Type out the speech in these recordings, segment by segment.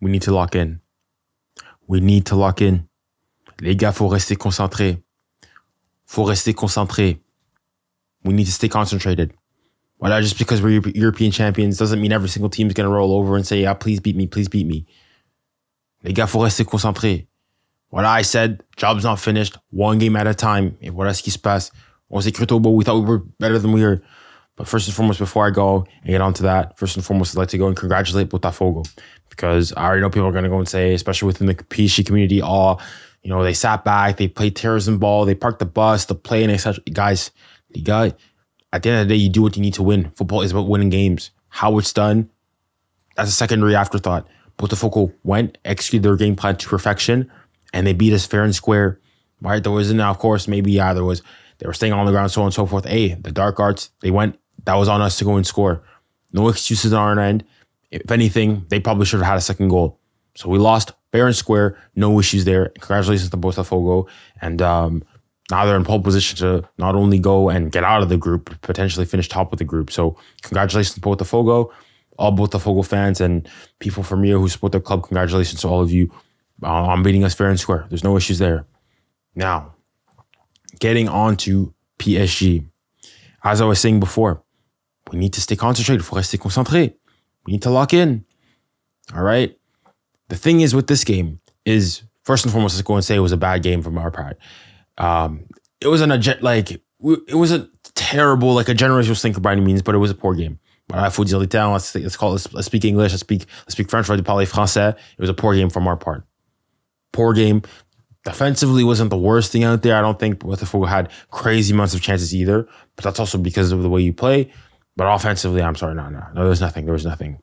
We need to lock in. We need to lock in. Les gars, faut rester concentré. Faut rester concentré. We need to stay concentrated. Well, just because we're European champions doesn't mean every single team is going to roll over and say, yeah, please beat me, please beat me. Les gars, faut rester concentré. What I said, job's not finished, one game at a time. Et voilà ce qui se passe. On s'est cru au beau. We thought we were better than we were. But first and foremost, before I go and get onto that, first and foremost, I'd like to go and congratulate Botafogo. Because I already know people are going to go and say, especially within the PSG community, they sat back, they played terrorism ball, they parked the bus, the play, and etc. Guys, at the end of the day, you do what you need to win. Football is about winning games. How it's done, that's a secondary afterthought. Botafogo went, executed their game plan to perfection, and they beat us fair and square. Right? There wasn't, of course, maybe, they were staying on the ground, so on and so forth. Hey, the dark arts, they went, that was on us to go and score. No excuses on our end. If anything, they probably should have had a second goal. So we lost fair and square, no issues there. Congratulations to Botafogo. And now they're in pole position to not only go and get out of the group, but potentially finish top of the group. So congratulations to Botafogo, all Botafogo fans and people from Rio who support their club. Congratulations to all of you on beating us fair and square. There's no issues there. Now, getting on to PSG. As I was saying before, we need to stay concentrated. Faut rester concentré. We need to lock in. All right. The thing is with this game is, first and foremost, let's go and say it was a bad game from our part. It wasn't it wasn't terrible, like a generational stinker by any means, but it was a poor game. But I faut dire les termes. Let's speak English. Let's speak French. Let's parler français. It was a poor game from our part. Poor game. Defensively wasn't the worst thing out there. I don't think Botafogo had crazy amounts of chances either, but that's also because of the way you play. But offensively, I'm sorry, no, there's nothing. There was nothing.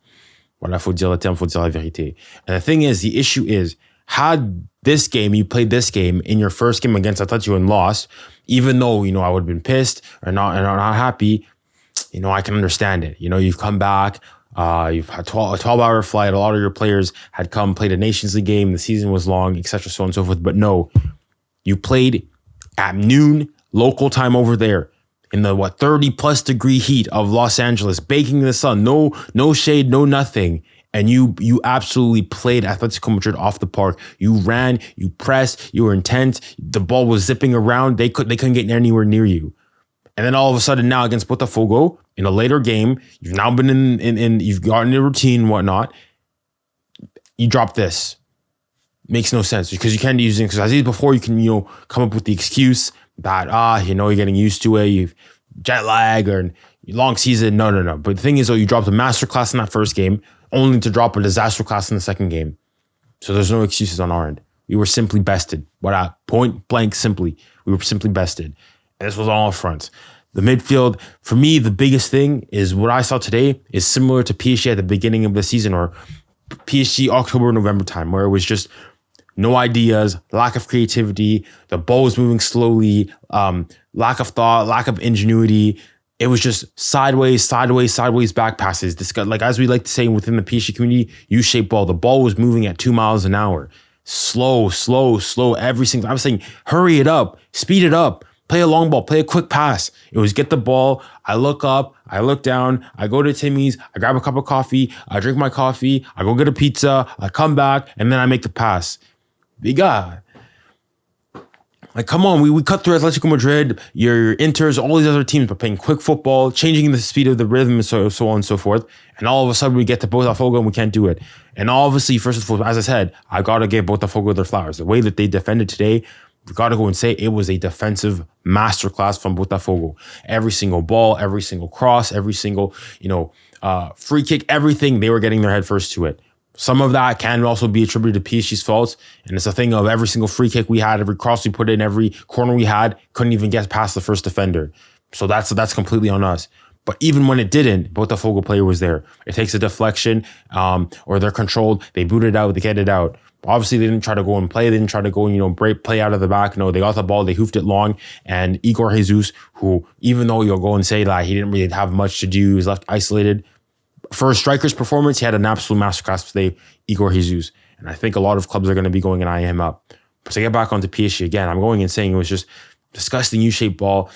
Voilà, faut dire le terme, faut dire la vérité. And the thing is, the issue is, had you played this game in your first game against Atletico and lost, even though, I would have been pissed or not happy, I can understand it. You've come back, you've had a 12-hour flight. A lot of your players had played a Nations League game. The season was long, etc., so on and so forth. But no, you played at noon, local time over there, in the 30+ degree heat of Los Angeles, baking in the sun, no shade, no nothing. And you absolutely played Atletico Madrid off the park. You ran, you pressed, you were intense. The ball was zipping around. They couldn't get anywhere near you. And then all of a sudden now against Botafogo, in a later game, you've now been in you've gotten a routine and whatnot. You drop this. Makes no sense because you can't use it, because as I said before, you can, come up with the excuse that, you're getting used to it. You've jet lag or long season. No. But the thing is, though, you dropped a masterclass in that first game, only to drop a disaster class in the second game. So there's no excuses on our end. We were simply bested. Point blank, simply. We were simply bested. And this was all up front. The midfield, for me, the biggest thing is what I saw today is similar to PSG at the beginning of the season, or PSG October, November time, where it was just no ideas, lack of creativity, the ball was moving slowly, lack of thought, lack of ingenuity. It was just sideways back passes. This guy, as we like to say within the PSG community, U-shaped ball. The ball was moving at 2 miles an hour. Slow. Every single, I was saying, hurry it up, speed it up, play a long ball, play a quick pass. It was get the ball. I look up, I look down, I go to Timmy's, I grab a cup of coffee, I drink my coffee, I go get a pizza, I come back, and then I make the pass. Bigga. Come on, we cut through Atletico Madrid, your Inters, all these other teams, but playing quick football, changing the speed of the rhythm, and so on and so forth. And all of a sudden, we get to Botafogo and we can't do it. And obviously, first and foremost, as I said, I got to give Botafogo their flowers. The way that they defended today, we got to go and say it was a defensive masterclass from Botafogo. Every single ball, every single cross, every single, free kick, everything, they were getting their head first to it. Some of that can also be attributed to PSG's faults. And it's a thing of every single free kick we had, every cross we put in, every corner we had, couldn't even get past the first defender. So that's completely on us. But even when it didn't, Botafogo player was there. It takes a deflection, or they're controlled. They boot it out, they get it out. Obviously, they didn't try to go and play. They didn't try to go and, break play out of the back. No, they got the ball, they hoofed it long. And 𝙎𝙬𝙖𝙞, who, even though you'll go and say that he didn't really have much to do, he was left isolated, for a striker's performance, he had an absolute masterclass today, 𝙎𝙬𝙖𝙞. And I think a lot of clubs are going to be going and eyeing him up. But to get back onto PSG again, I'm going and saying it was just disgusting U-shaped ball.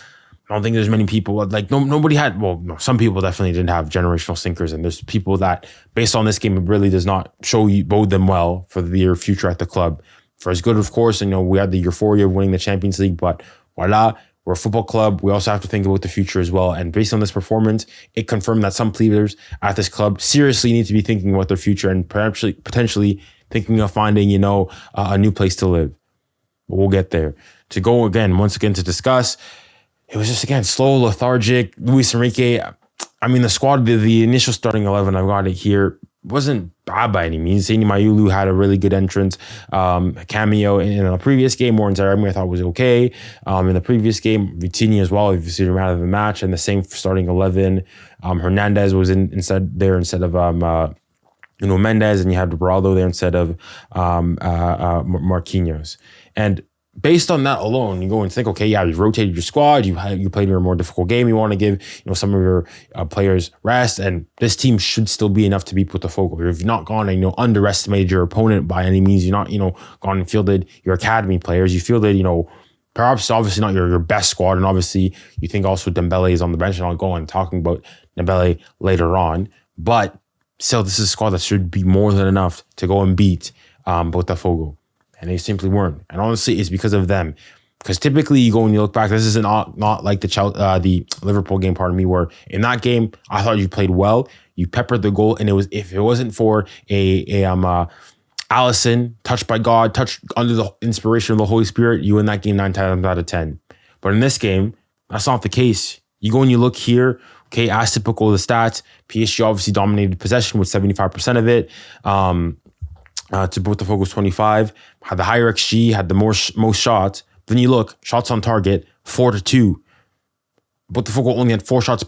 I don't think there's many people like nobody had. Well, no, some people definitely didn't have generational sinkers, and there's people that, based on this game, it really does not bode them well for their future at the club. For as good, of course, we had the euphoria of winning the Champions League, but voila, we're a football club. We also have to think about the future as well. And based on this performance, it confirmed that some players at this club seriously need to be thinking about their future and potentially thinking of finding, a new place to live. But we'll get there. To go once again to discuss. It was just, again, slow, lethargic. Luis Enrique, the squad, the initial starting 11, I've got it here, wasn't bad by any means. Saini Mayulu had a really good entrance. A cameo in the previous game. Warren Zairemi I thought was okay. In the previous game, Vitinha as well, if you see him out of the match, and the same for starting 11. Hernandez was instead of Mendes, and you had Beraldo there instead of Marquinhos. And based on that alone, you go and think, okay, yeah, you've rotated your squad, you played your more difficult game, you want to give some of your players rest, and this team should still be enough to beat Botafogo. You've not gone and underestimated your opponent by any means. You're not gone and fielded your academy players. You fielded perhaps obviously not your best squad, and obviously you think also Dembele is on the bench, and I'll go on talking about Dembele later on, but still, this is a squad that should be more than enough to go and beat Botafogo. And they simply weren't. And honestly, it's because of them. Because typically you go and you look back, this is not like the Liverpool game, where in that game, I thought you played well. You peppered the goal, and if it wasn't for Alisson, touched by God, touched under the inspiration of the Holy Spirit, you win that game 9 times out of 10. But in this game, that's not the case. You go and you look here, okay, as typical of the stats, PSG obviously dominated possession with 75% of it. To Botafogo's 25, had the higher XG, had the most shots. Then you look, shots on target, 4-2. Botafogo only had 4 shots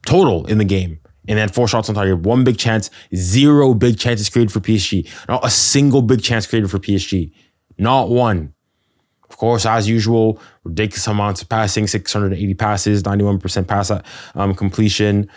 total in the game. And they had 4 shots on target, 1 big chance, 0 big chances created for PSG. Not a single big chance created for PSG. Not one. Of course, as usual, ridiculous amounts of passing, 680 passes, 91% pass completion.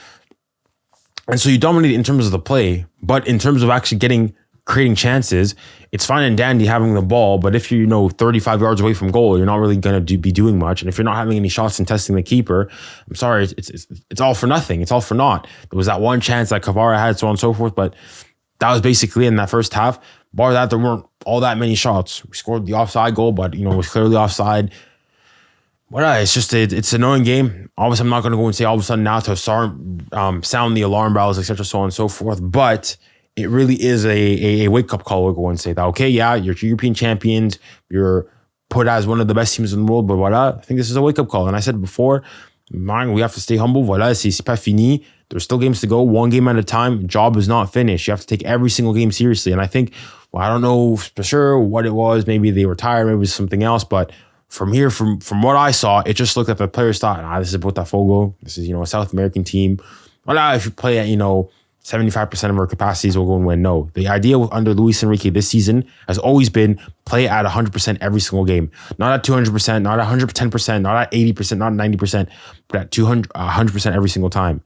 And so you dominate in terms of the play, but in terms of actually creating chances, it's fine and dandy having the ball, but if you're 35 yards away from goal, you're not really going to be doing much. And if you're not having any shots and testing the keeper, I'm sorry, it's all for nothing. It's all for naught. There was that one chance that Kvara had, so on and so forth, but that was basically in that first half. Bar that, there weren't all that many shots. We scored the offside goal, but it was clearly offside. But it's just it's an annoying game. Obviously, I'm not going to go and say all of a sudden now to sound the alarm bells, etc., so on and so forth. But it really is a wake-up call. We'll go and say that, okay, yeah, you're European champions, you're put as one of the best teams in the world, but voilà, I think this is a wake-up call. And I said before, man, we have to stay humble. Voilà, c'est pas fini. There's still games to go, one game at a time. Job is not finished. You have to take every single game seriously. And I think, I don't know for sure what it was. Maybe they were tired, maybe it was something else. But from here, from what I saw, it just looked like the players thought, this is Botafogo. This is, a South American team. Voilà, if you play at, 75% of our capacities, will go and win. No, the idea under Luis Enrique this season has always been play at 100% every single game. Not at 200%, not at 110%, not at 80%, not at 90%, but at 100% every single time.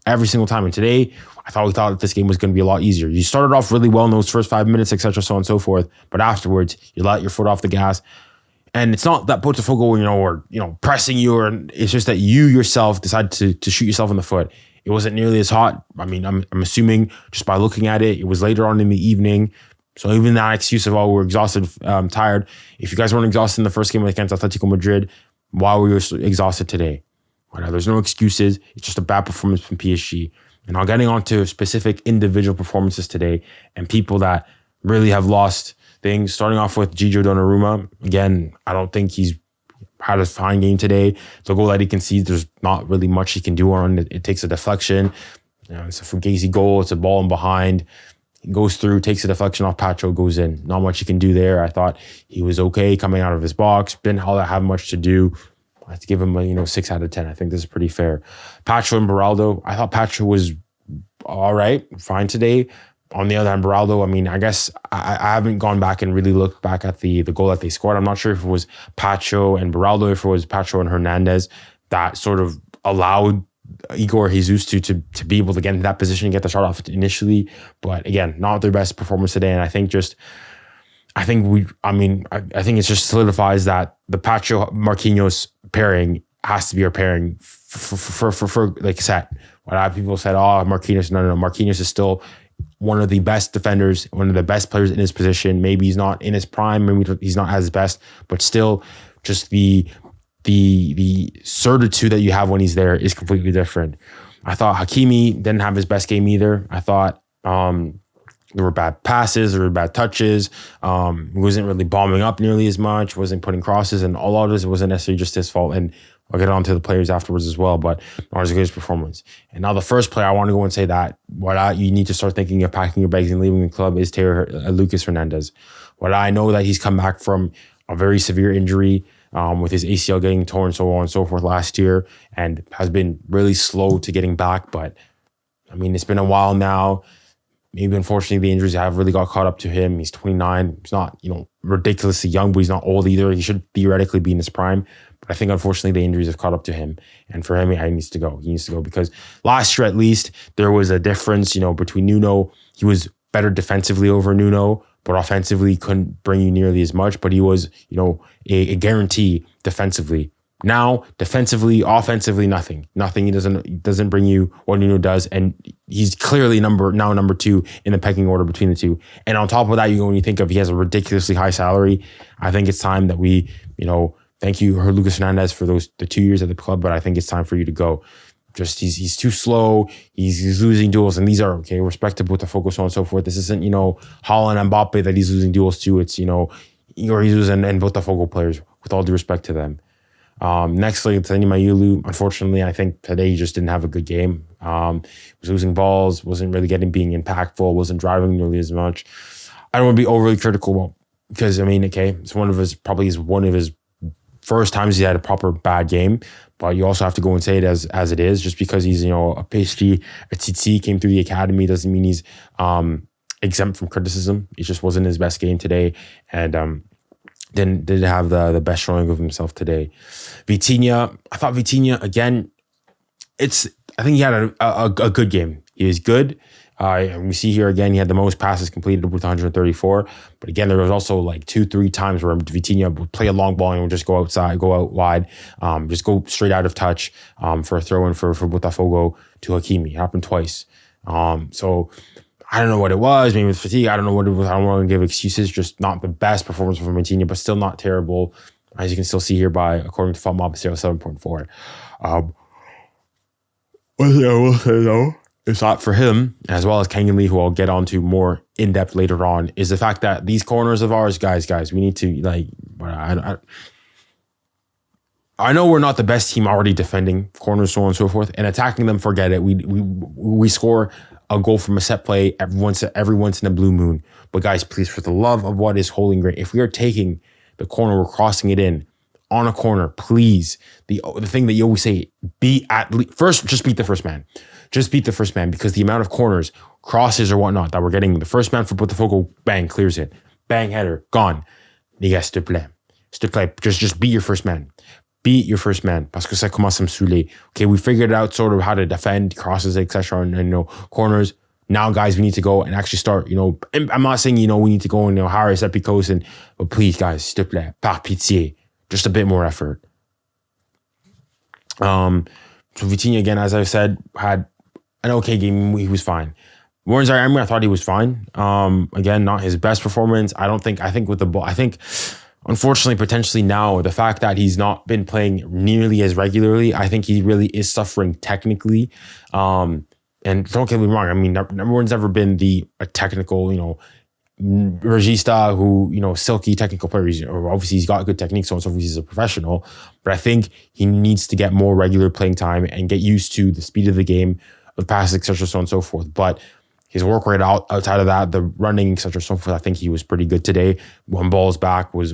Every single time. And today, we thought that this game was going to be a lot easier. You started off really well in those first 5 minutes, etc., so on and so forth. But afterwards, you let your foot off the gas. And it's not that Botafogo, or pressing you, or it's just that you yourself decided to shoot yourself in the foot. It wasn't nearly as hot. I'm assuming just by looking at it, it was later on in the evening. So even that excuse of, we're exhausted, tired. If you guys weren't exhausted in the first game against Atletico Madrid, why were you exhausted today? There's no excuses. It's just a bad performance from PSG. And now getting on to specific individual performances today and people that really have lost things, starting off with Gigio Donnarumma. Again, I don't think he's had a fine game today. The goal that he concedes, there's not really much he can do on it. It takes a deflection. It's a Fugazi goal. It's a ball in behind. He goes through, takes a deflection off Pacho, goes in. Not much he can do there. I thought he was okay coming out of his box. Didn't have much to do. I have to give him a 6 out of 10. I think this is pretty fair. Pacho and Beraldo. I thought Pacho was all right, fine today. On the other hand, Beraldo, I guess I haven't gone back and really looked back at the goal that they scored. I'm not sure if it was Pacho and Beraldo, if it was Pacho and Hernandez that sort of allowed Igor Jesus to be able to get into that position and get the shot off initially. But again, not their best performance today. And I think it just solidifies that the Pacho Marquinhos pairing has to be our pairing for like set. A lot of people said, oh, Marquinhos. No. Marquinhos is still one of the best defenders, one of the best players in his position. Maybe he's not in his prime, maybe he's not at his best, but still just the certitude that you have when he's there is completely different. I thought Hakimi didn't have his best game either. I thought there were bad passes, there were bad touches. He wasn't really bombing up nearly as much, wasn't putting crosses, and all of this wasn't necessarily just his fault. And I'll get on to the players afterwards as well, but not as good as performance. And now the first player I want to go and say that you need to start thinking of packing your bags and leaving the club is Lucas Hernandez. I know that he's come back from a very severe injury with his ACL getting torn, so on and so forth last year, and has been really slow to getting back. But I mean, it's been a while now. Maybe unfortunately the injuries have really got caught up to him. He's 29. He's not, ridiculously young, but he's not old either. He should theoretically be in his prime. But I think unfortunately the injuries have caught up to him. And for him, he needs to go. He needs to go because last year at least there was a difference, between Nuno. He was better defensively over Nuno, but offensively couldn't bring you nearly as much. But he was, a guarantee defensively. Now, defensively, offensively, nothing. He doesn't bring you what Nuno does, and he's clearly number 2 in the pecking order between the two. And on top of that, when you think of he has a ridiculously high salary, I think it's time that we, thank you, Lucas Hernandez, for the 2 years at the club, but I think it's time for you to go. Just he's too slow. He's losing duels, and these are okay, respectable to focus on and so forth. This isn't Haaland and Mbappe that he's losing duels to. It's or he's losing and Botafogo players. With all due respect to them. Nextly, Tani Mayulu, unfortunately, I think today he just didn't have a good game. Was losing balls, wasn't really being impactful, wasn't driving nearly as much. I don't want to be overly critical because it's one of his first times he had a proper bad game. But you also have to go and say it as it is. Just because he's a pastry, a tsitsi, came through the academy doesn't mean he's exempt from criticism. It just wasn't his best game today, and didn't have the best showing of himself today. Vitinha, I thought Vitinha again. I think he had a good game. He was good. We see here again, he had the most passes completed with 134. But again, there was also 2-3 times where Vitinha would play a long ball and would just go out wide, just go straight out of touch for a throw in for Botafogo to Hakimi. It happened twice. So I don't know what it was. Maybe it's fatigue. I don't know what it was. I don't want to give excuses. Just not the best performance from Vitinha, but still not terrible. As you can still see here according to FotMob, 7.4. One thing I will say though, is that for him, as well as Kangin Lee, who I'll get on to more in depth later on, is the fact that these corners of ours, guys, we need to I know we're not the best team already defending corners, so on and so forth, and attacking them, forget it. We score a goal from a set play every once in a blue moon. But guys, please, for the love of what is holy and great, if we are taking the corner, we're crossing it in on a corner, please. The thing that you always say, just beat the first man. Just beat the first man, because the amount of corners, crosses or whatnot that we're getting, the first man for Botafogo, bang, clears it. Bang, header, gone. Les gars, s'il te plaît. S'il te plaît, just beat your first man. Beat your first man, parce que ça commence à me saouler. Okay, we figured out sort of how to defend crosses, etc., and corners. Now, guys, we need to go and actually start. I'm not saying we need to go and hire 𝙎𝙊𝘾𝘼𝙎𝙏, but please, guys, s'il te plaît, par pitié, just a bit more effort. So Vitinha, again, as I said, had an okay game. He was fine. Warren Zaire-Emery, I thought he was fine. Again, not his best performance. I think with the ball, unfortunately, potentially now, the fact that he's not been playing nearly as regularly, I think he really is suffering technically. And don't get me wrong, number one's never been a technical, regista who, silky technical player. Obviously, he's got good technique, so on and so forth. He's a professional. But I think he needs to get more regular playing time and get used to the speed of the game, of passes, etc., so on and so forth. But his work rate outside of that, the running, etc., so forth, I think he was pretty good today. When balls back was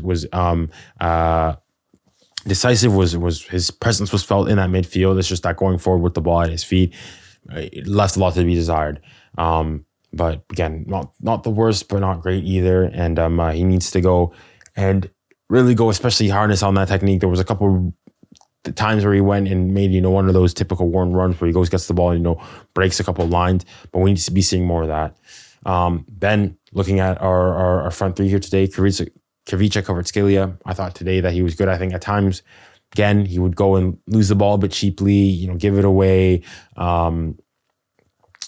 decisive. Was his presence was felt in that midfield. It's just that going forward with the ball at his feet, it left a lot to be desired. But again, not the worst, but not great either. And he needs to go and really go, especially harness on that technique. There was a couple the times where he went and made, one of those typical Warren runs where he goes, gets the ball, and, breaks a couple of lines. But we need to be seeing more of that. Then looking at our front three here today, 𝙬𝙬 Kvaratskhelia, I thought today that he was good. I think at times Again, he would go and lose the ball a bit cheaply, give it away.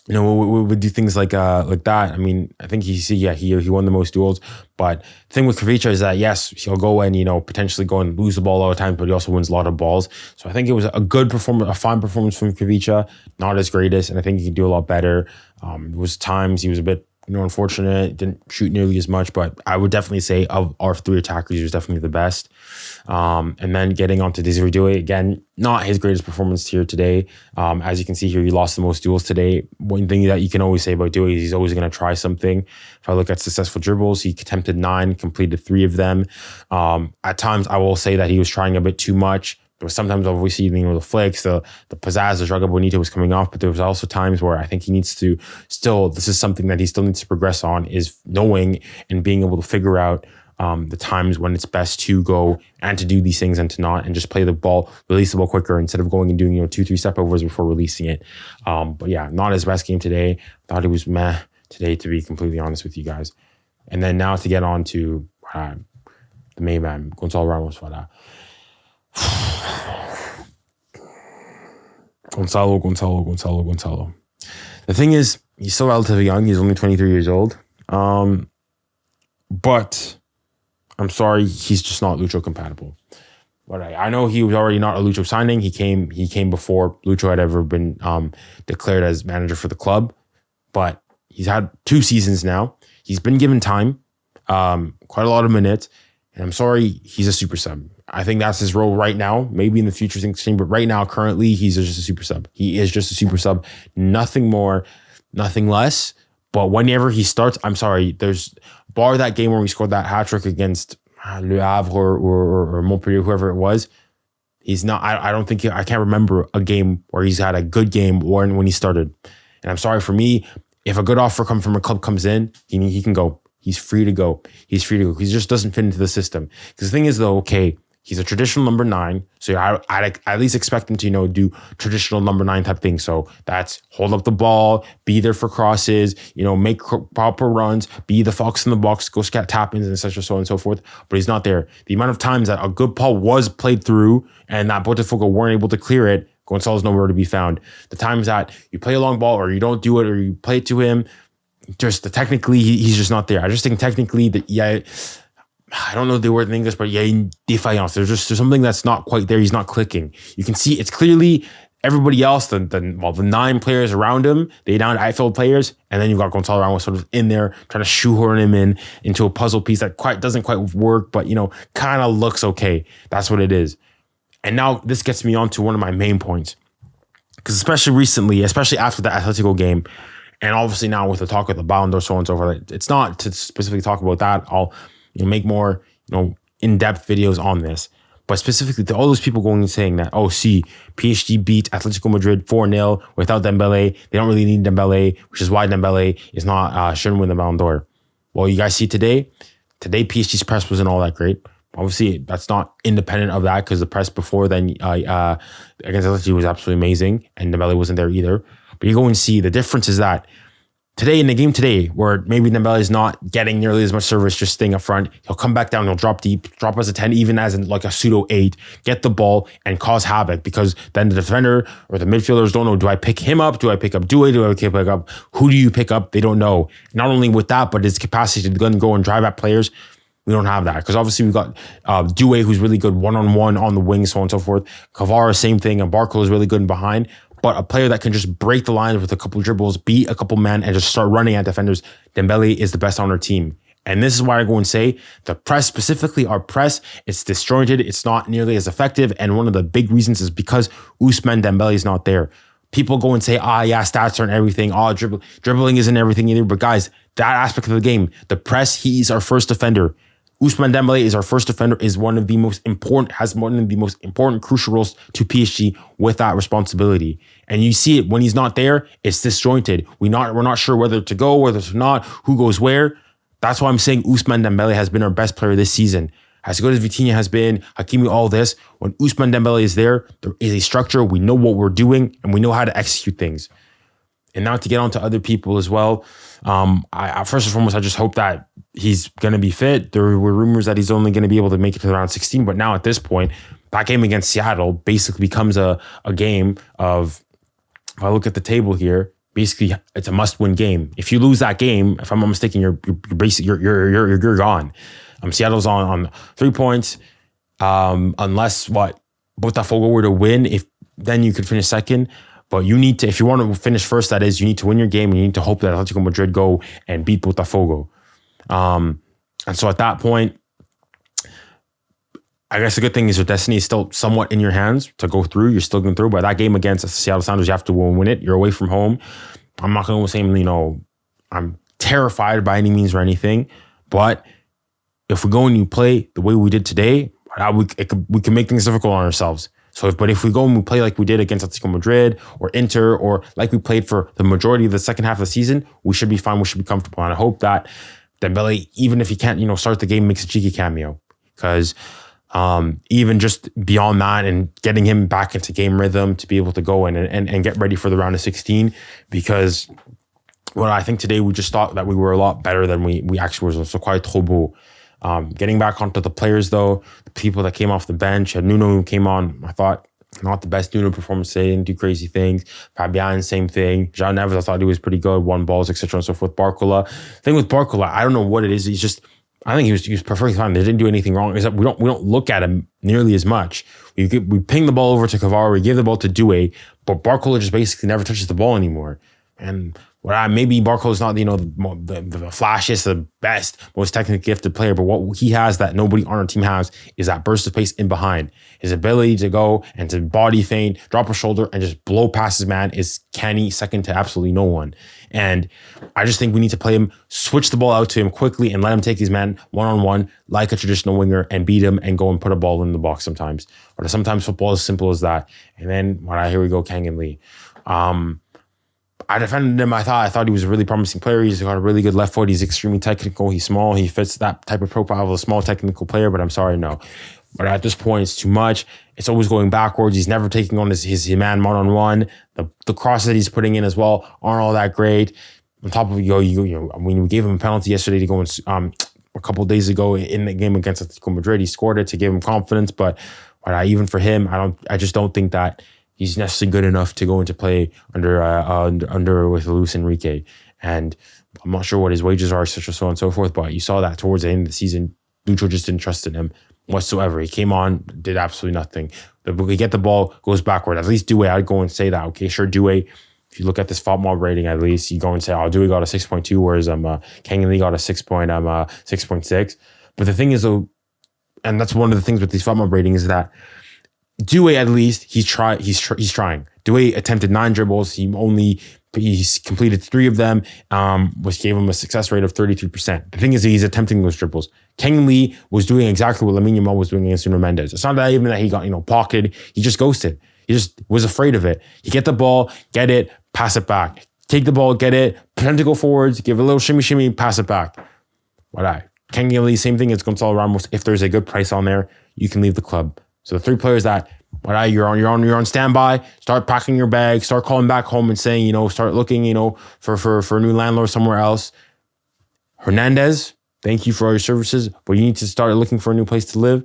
Would do things like that. I mean, I think he won the most duels. But the thing with 𝙀𝙬 is that, yes, he'll go and, potentially go and lose the ball all the time, but he also wins a lot of balls. So I think it was a good performance, a fine performance from 𝙀𝙬, not his greatest, and I think he could do a lot better. There was times he was a bit, unfortunate, didn't shoot nearly as much, but I would definitely say of our three attackers, he was definitely the best. And then getting on to 𝙬𝙬, again, not his greatest performance here today. As you can see here, he lost the most duels today. One thing that you can always say about 𝙬𝙬 is he's always going to try something. If I look at successful dribbles, he attempted 9, completed 3 of them. At times, I will say that he was trying a bit too much. There was sometimes obviously, the flicks, the pizzazz, the 𝙎𝙊𝘾𝘼𝙎𝙏 bonito was coming off, but there was also times where I think he needs to this is something that he still needs to progress on, is knowing and being able to figure out the times when it's best to go and to do these things and to not, and just play the ball, release the ball quicker instead of going and doing, 2-3 step overs before releasing it. But yeah, not his best game today. Thought it was meh today, to be completely honest with you guys. And then now to get on to the main man, Gonçalo Ramos. Gonçalo. The thing is, he's still relatively young. He's only 23 years old. But I'm sorry, he's just not Lucho compatible. But I know he was already not a Lucho signing. He came before Lucho had ever been declared as manager for the club. But he's had 2 seasons now. He's been given time, quite a lot of minutes. And I'm sorry, he's a super sub. I think that's his role right now. Maybe in the future things change, but right now, currently, he's just a super sub. He is just a super sub. Nothing more, nothing less. But whenever he starts, I'm sorry, bar that game where we scored that hat trick against Le Havre or Montpellier, whoever it was, he's not, I can't remember a game where he's had a good game when he started. And I'm sorry, for me, if a good offer from a club comes in, he can go. He's free to go. He just doesn't fit into the system. Because the thing is, though, okay, he's a traditional number 9. So I'd at least expect him to, do traditional number 9 type things. So that's hold up the ball, be there for crosses, make proper runs, be the fox in the box, go scat tap-ins, and such, so on and so forth. But he's not there. The amount of times that a good ball was played through and that Botafogo weren't able to clear it, Gonçalo's nowhere to be found. The times that you play a long ball or you don't do it or you play it to him, technically, he's just not there. I just think technically that, I don't know the word in English, but défaillance. There's something that's not quite there. He's not clicking. You can see it's clearly everybody else, the 9 players around him, the outfield players, and then you've got Gonçalo Ramos sort of in there trying to shoehorn him into a puzzle piece that doesn't quite work, but kind of looks okay. That's what it is. And now this gets me on to one of my main points, because especially recently, especially after the Atletico game, and obviously now with the talk of the Ballon d'Or, so on and so forth, it's not to specifically talk about that. I'll make more in-depth videos on this. But specifically to all those people going and saying that, PSG beat Atletico Madrid 4-0 without Dembélé. They don't really need Dembélé, which is why Dembélé is not shouldn't win the Ballon d'Or. Well, you guys see today PSG's press wasn't all that great. Obviously, that's not independent of that, because the press before then against Atletico was absolutely amazing, and Dembélé wasn't there either. But you go and see the difference is that today, in the game today, where maybe Dembélé is not getting nearly as much service, just staying up front, he'll come back down, he'll drop deep, drop as a 10, even as in like a pseudo 8, get the ball and cause havoc, because then the defender or the midfielders don't know, do I pick him up? Do I pick up Doué? Do I pick up? Who do you pick up? They don't know. Not only with that, but his capacity to go and drive at players, we don't have that. Because obviously we've got Doué, who's really good one-on-one on the wing, so on and so forth. Kvara, same thing, and Barco is really good in behind. But a player that can just break the lines with a couple of dribbles, beat a couple men, and just start running at defenders, Dembélé is the best on our team. And this is why I go and say the press, specifically our press, it's disjointed. It's not nearly as effective. And one of the big reasons is because Ousmane Dembélé is not there. People go and say, stats aren't everything. Dribbling isn't everything either. But guys, that aspect of the game, the press, he's our first defender. Ousmane Dembélé is our first defender, has one of the most important crucial roles to PSG with that responsibility. And you see it when he's not there, it's disjointed. We're not sure whether to go, whether to not, who goes where. That's why I'm saying Ousmane Dembélé has been our best player this season. As good as Vitinha has been, Hakimi, all this, when Ousmane Dembélé is there is a structure, we know what we're doing, and we know how to execute things. And now to get on to other people as well, I first and foremost, I just hope that he's going to be fit. There were rumors that he's only going to be able to make it to the round 16, but now at this point, that game against Seattle basically becomes a game of, if I look at the table here, basically it's a must-win game. If you lose that game, if I'm not mistaken, you're basically you're gone. Seattle's on 3 points, unless Botafogo were to win. If then you could finish second. But you need to, if you want to finish first, that is, you need to win your game. And you need to hope that Atletico Madrid go and beat Botafogo. And so at that point, I guess the good thing is your destiny is still somewhat in your hands to go through. You're still going through. But that game against the Seattle Sounders, you have to win it. You're away from home. I'm not going to say, I'm terrified by any means or anything. But if we go and you play the way we did today, we can make things difficult on ourselves. But if we go and we play like we did against Atletico Madrid or Inter, or like we played for the majority of the second half of the season, we should be fine. We should be comfortable. And I hope that Dembele, even if he can't, start the game, makes a cheeky cameo. Because even just beyond that and getting him back into game rhythm to be able to go and get ready for the round of 16. Because I think today we just thought that we were a lot better than we actually were. So quite 𝙀𝙊𝘾𝘼𝙎𝙀. Getting back onto the players, though, the people that came off the bench, Nuno who came on, I thought not the best Nuno performance today, didn't do crazy things. Fabian, same thing. João Neves, I thought he was pretty good, won balls, etc. and so forth. 𝙀𝙀𝘾. Thing with 𝙀𝙀𝘾, I don't know what it is. I think he was perfectly fine. They didn't do anything wrong. Except we don't look at him nearly as much. We ping the ball over to 𝙀𝙀𝘾, we give the ball to 𝙀𝙀𝘶, but 𝙀𝙀𝘾 just basically never touches the ball anymore. And maybe 𝙀𝙀𝘀 is not the flashiest, the best, most technically gifted player, but what he has that nobody on our team has is that burst of pace in behind. His ability to go and to body feint, drop a shoulder, and just blow past his man is canny, second to absolutely no one. And I just think we need to play him, switch the ball out to him quickly, and let him take his man one-on-one like a traditional winger and beat him and go and put a ball in the box sometimes. Or sometimes football is simple as that. And then here we go, 𝙀𝙀𝙖. I defended him. I thought he was a really promising player. He's got a really good left foot. He's extremely technical. He's small. He fits that type of profile of a small technical player, but I'm sorry, no. But at this point, it's too much. It's always going backwards. He's never taking on his man one-on-one. The crosses that he's putting in as well aren't all that great. On top of we gave him a penalty yesterday to go and a couple of days ago in the game against Atletico Madrid. He scored it to give him confidence, but even for him, I just don't think that he's necessarily good enough to go into play under with Luis Enrique. And I'm not sure what his wages are, etc., so on and so forth. But you saw that towards the end of the season, Lucho just didn't trust in him whatsoever. He came on, did absolutely nothing. We get the ball, goes backward. At least 𝙀𝙀𝘶, I'd go and say that. Okay, sure, 𝙀𝙀𝘶. If you look at this FOTMOB rating, at least you go and say, 𝙀𝙀𝘶 got a 6.2, whereas 𝙀𝙀𝘶 got a 6.6. But the thing is, though, and that's one of the things with these FOTMOB ratings is that 𝙀𝙀𝘶, at least he's trying. 𝙀𝙀𝘶 attempted 9 dribbles. He's completed 3 of them, which gave him a success rate of 33%. The thing is, he's attempting those dribbles. 𝙀𝙀𝘶 was doing exactly what Lamine Yamal was doing against Nuno Mendes. It's not that even that he got pocketed. He just ghosted. He just was afraid of it. You get the ball, get it, pass it back. Take the ball, get it, pretend to go forwards, give a little shimmy, pass it back. 𝙀𝙀𝘶, same thing as Gonçalo Ramos. If there's a good price on there, you can leave the club. So the 3 players that you're on standby, start packing your bag, start calling back home and saying, start looking, for a new landlord somewhere else. Hernandez, thank you for all your services, but you need to start looking for a new place to live.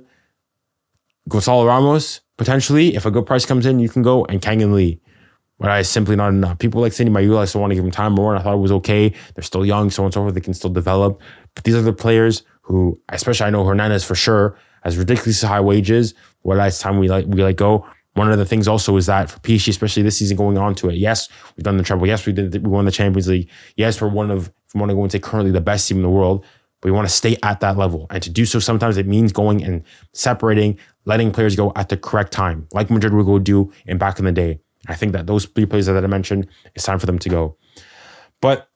Gonçalo Ramos, potentially, if a good price comes in, you can go, and 𝙀𝙀𝘶. But simply not enough. People like Cindy Mayula, I still want to give him time more. I thought it was okay. They're still young, so on and so forth. They can still develop. But these are the players who, especially I know Hernandez for sure, has ridiculously high wages. It's time we let go. One of the things also is that for PSG, especially this season going on to it, yes, we've done the treble. Yes, we won the Champions League. Yes, we want to go and say currently the best team in the world, but we want to stay at that level. And to do so, sometimes it means going and separating, letting players go at the correct time, like Madrid would go do back in the day. I think that those 3 players that I mentioned, it's time for them to go. But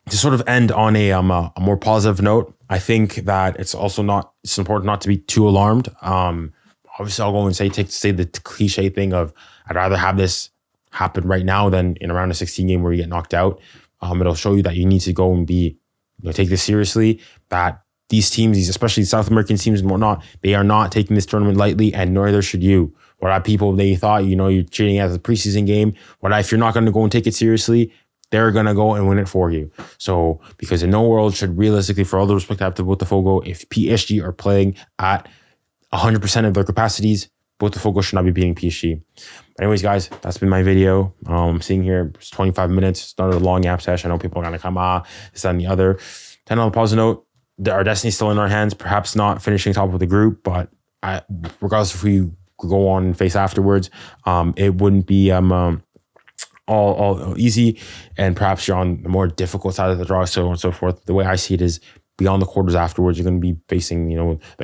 to sort of end on a more positive note, I think that it's important not to be too alarmed. Obviously, I'll go and say the cliche thing of I'd rather have this happen right now than in a round of 16 game where you get knocked out. It'll show you that you need to go and take this seriously. That these teams, especially South American teams and whatnot, they are not taking this tournament lightly, and neither should you. People, they thought, you're treating it as a preseason game. If you're not going to go and take it seriously, they're going to go and win it for you. So, because in no world should realistically, for all the respect I have to Botafogo, if PSG are playing at 100% of their capacities, Both the Fogo should not be beating PSG. But anyways, guys, that's been my video. I'm seeing here, it's 25 minutes. It's not a long app session. I know people are going to come, this, that, and the other. Then on the positive note, our destiny is still in our hands. Perhaps not finishing top of the group, but regardless if we go on and face afterwards, it wouldn't be all easy. And perhaps you're on the more difficult side of the draw, so on and so forth. The way I see it is, beyond the quarters afterwards, you're going to be facing, the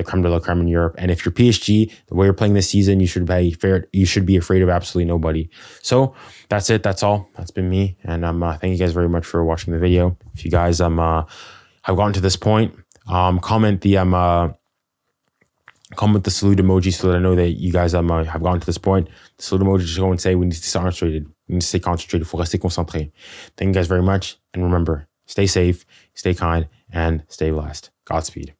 𝙀𝙀𝘾𝘼𝘾𝘼 in Europe. And if you're PSG, the way you're playing this season, you should be afraid of absolutely nobody. So that's it. That's all. That's been me. And thank you guys very much for watching the video. If you guys have gotten to this point, comment the salute emoji so that I know that you guys have gotten to this point. The salute emoji, just go and say, we need to stay concentrated. We need to stay concentrated. Faut rester concentré. Thank you guys very much. And remember, stay safe, stay kind, and stay blessed. Godspeed.